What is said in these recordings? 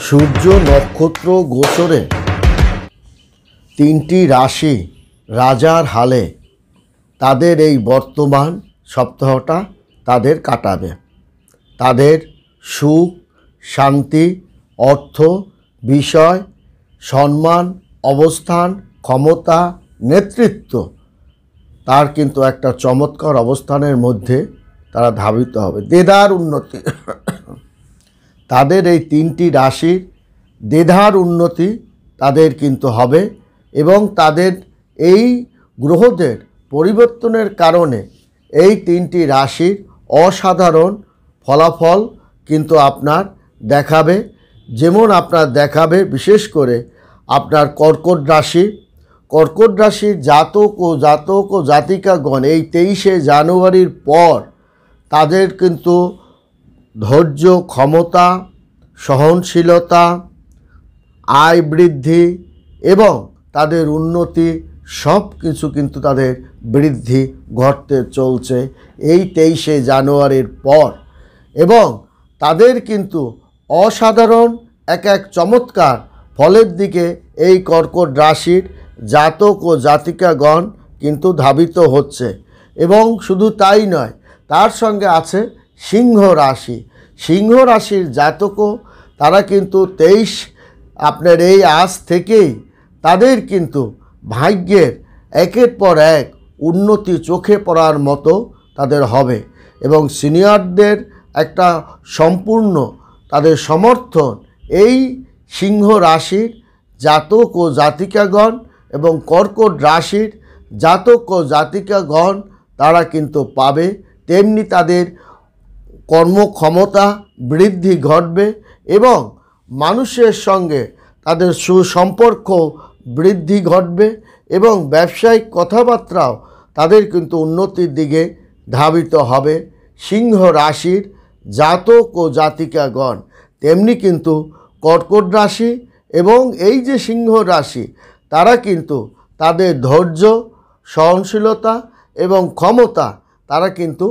সূর্য নক্ষত্র গোচরে তিনটি রাশি রাজার হালে তাদের এই বর্তমান সপ্তাহটা তাদের কাটাবে। তাদের সুখ, শান্তি, অর্থ, বিষয়, সম্মান, অবস্থান, ক্ষমতা, নেতৃত্ব তার কিন্তু একটা চমৎকার অবস্থানের মধ্যে তারা ধাবিত হবে। দেদার উন্নতি তাদের এই তিনটি রাশির দেদার উন্নতি তাদের কিন্তু হবে এবং তাদের এই গ্রহদের পরিবর্তনের কারণে এই তিনটি রাশির অসাধারণ ফলাফল কিন্তু আপনার দেখাবে। যেমন আপনার দেখাবে বিশেষ করে আপনার কর্কট রাশির জাতক ও জাতিকাগণ এই 23শে জানুয়ারির পর তাদের কিন্তু ধৈর্য, ক্ষমতা, সহনশীলতা, আয় বৃদ্ধি এবং তাদের উন্নতি সব কিছু কিন্তু তাদের বৃদ্ধি ঘটতে চলছে এই 23শে জানুয়ারির পর। এবং তাদের কিন্তু অসাধারণ এক চমৎকার ফলের দিকে এই কর্কট রাশির জাতক ও জাতিকাগণ কিন্তু ধাবিত হচ্ছে। এবং শুধু তাই নয়, তার সঙ্গে আছে সিংহ রাশির জাতকও তারা কিন্তু 23 আপনার এই আজ থেকেই তাদের কিন্তু ভাগ্যের একের পর এক উন্নতি চোখে পড়ার মতো তাদের হবে। এবং সিনিয়রদের একটা সম্পূর্ণ তাদের সমর্থন এই সিংহ রাশির জাতক ও জাতিকাগণ এবং কর্কট রাশির জাতক ও জাতিকাগণ তারা কিন্তু পাবে। তেমনি তাদের কর্মক্ষমতা বৃদ্ধি ঘটবে এবং মানুষের সঙ্গে তাদের সুসম্পর্ক বৃদ্ধি ঘটবে এবং ব্যবসায়িক কথাবার্তাও তাদের কিন্তু উন্নতির দিকে ধাবিত হবে সিংহ রাশির জাতক ও জাতিকাগণ। তেমনি কিন্তু কর্কট রাশি এবং এই যে সিংহ রাশি তারা কিন্তু তাদের ধৈর্য, সহনশীলতা এবং ক্ষমতা তারা কিন্তু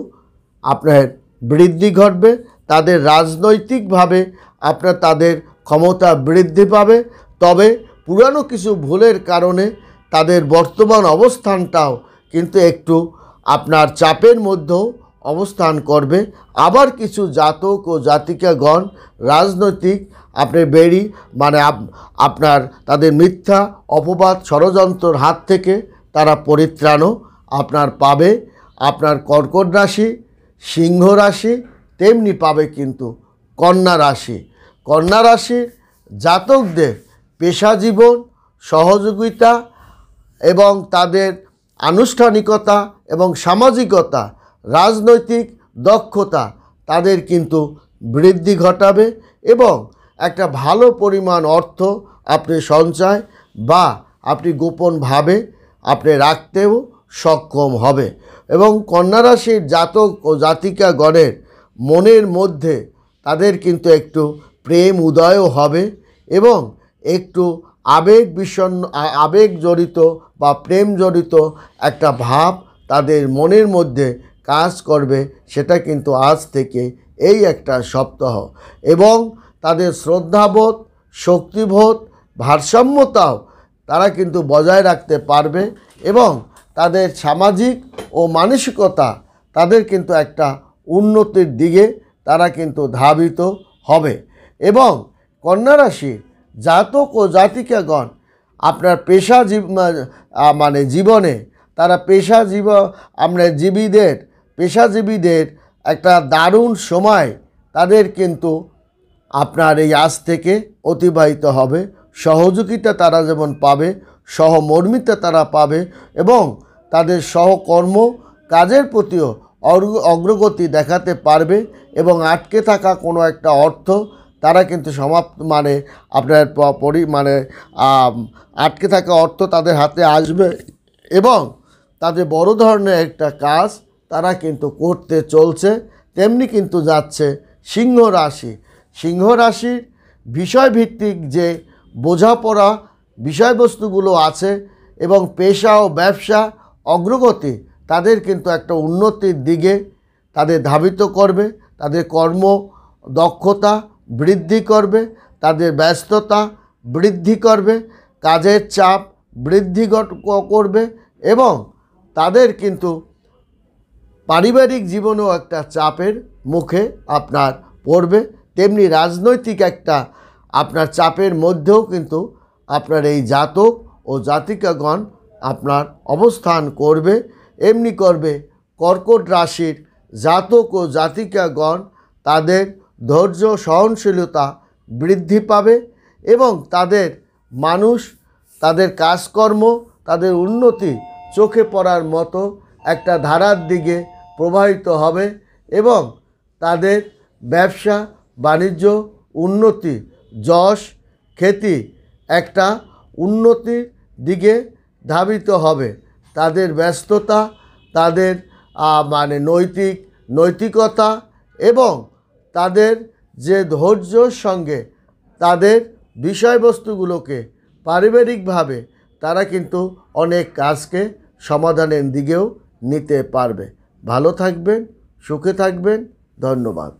আপনার বৃদ্ধি ঘটবে। তাদের রাজনৈতিকভাবে আপনার তাদের ক্ষমতা বৃদ্ধি পাবে। তবে পুরানো কিছু ভুলের কারণে তাদের বর্তমান অবস্থানটাও কিন্তু একটু আপনার চাপের মধ্যেও অবস্থান করবে। আবার কিছু জাতক ও জাতিকাগণ রাজনৈতিক আপনার তাদের মিথ্যা অপবাদ ষড়যন্ত্রের হাত থেকে তারা পরিত্রাণও আপনার পাবে। আপনার কর্কট রাশি, সিংহ রাশি, তেমনি পাবে কিন্তু কন্যা রাশির জাতকদের পেশা জীবন, সহযোগিতা এবং তাদের আনুষ্ঠানিকতা এবং সামাজিকতা, রাজনৈতিক দক্ষতা তাদের কিন্তু বৃদ্ধি ঘটাবে এবং একটা ভালো পরিমাণ অর্থ আপনি সঞ্চয় বা আপনি গোপনভাবে আপনি রাখতেও সক্ষম হবে। এবং কন্যা রাশির জাতক ও জাতিকাগণের মনের মধ্যে তাদের কিন্তু একটু প্রেম উদয়ও হবে এবং একটু আবেগ জড়িত বা প্রেম জড়িত একটা ভাব তাদের মনের মধ্যে কাজ করবে। সেটা কিন্তু আজ থেকে এই একটা সপ্তাহ এবং তাদের শ্রদ্ধাবোধ, শক্তিবোধ, ভারসাম্যতাও তারা কিন্তু বজায় রাখতে পারবে এবং তাদের সামাজিক ও মানসিকতা তাদের কিন্তু একটা উন্নতির দিকে তারা কিন্তু ধাবিত হবে। এবং কন্যা রাশির জাতক ও জাতিকাগণ আপনার জীবনে তারা পেশাজীবীদের একটা দারুণ সময় তাদের কিন্তু আপনার এই আজ থেকে অতিবাহিত হবে। সহযোগিতা তারা যেমন পাবে, সহমর্মিতা তারা পাবে এবং তাদের সহকর্ম কাজের প্রতিও অগ্রগতি দেখাতে পারবে এবং আটকে থাকা কোনো একটা অর্থ তারা কিন্তু আটকে থাকা অর্থ তাদের হাতে আসবে এবং তাদের বড় ধরনের একটা কাজ তারা কিন্তু করতে চলছে। তেমনি কিন্তু যাচ্ছে সিংহ রাশির বিষয়ভিত্তিক যে বোঝাপড়া বিষয়বস্তুগুলো আছে এবং পেশা ও ব্যবসা অগ্রগতি তাদের কিন্তু একটা উন্নতির দিকে তাদের ধাবিত করবে। তাদের কর্ম দক্ষতা বৃদ্ধি করবে, তাদের ব্যস্ততা বৃদ্ধি করবে, কাজের চাপ বৃদ্ধি করবে এবং তাদের কিন্তু পারিবারিক জীবনেও একটা চাপের মুখে আপনার পড়বে। তেমনি রাজনৈতিক একটা আপনার চাপের মধ্যেও কিন্তু আপনার এই জাতক ও জাতিকাগণ আপনার অবস্থান করবে। এমনি করবে কর্কট রাশির জাতক ও জাতিকাগণ, তাদের ধৈর্য সহনশীলতা বৃদ্ধি পাবে এবং তাদের মানুষ, তাদের কাজকর্ম, তাদের উন্নতি চোখে পড়ার মতো একটা ধারার দিকে প্রবাহিত হবে এবং তাদের ব্যবসা বাণিজ্য উন্নতি, যশ খ্যাতি একটা উন্নতির দিকে ধাবিত হবে। তাদের ব্যস্ততা, তাদের নৈতিকতা এবং তাদের যে ধৈর্যর সঙ্গে তাদের বিষয়বস্তুগুলোকে পারিবারিকভাবে তারা কিন্তু অনেক কাজকে সমাধানের দিকেও নিতে পারবে। ভালো থাকবেন, সুখে থাকবেন, ধন্যবাদ।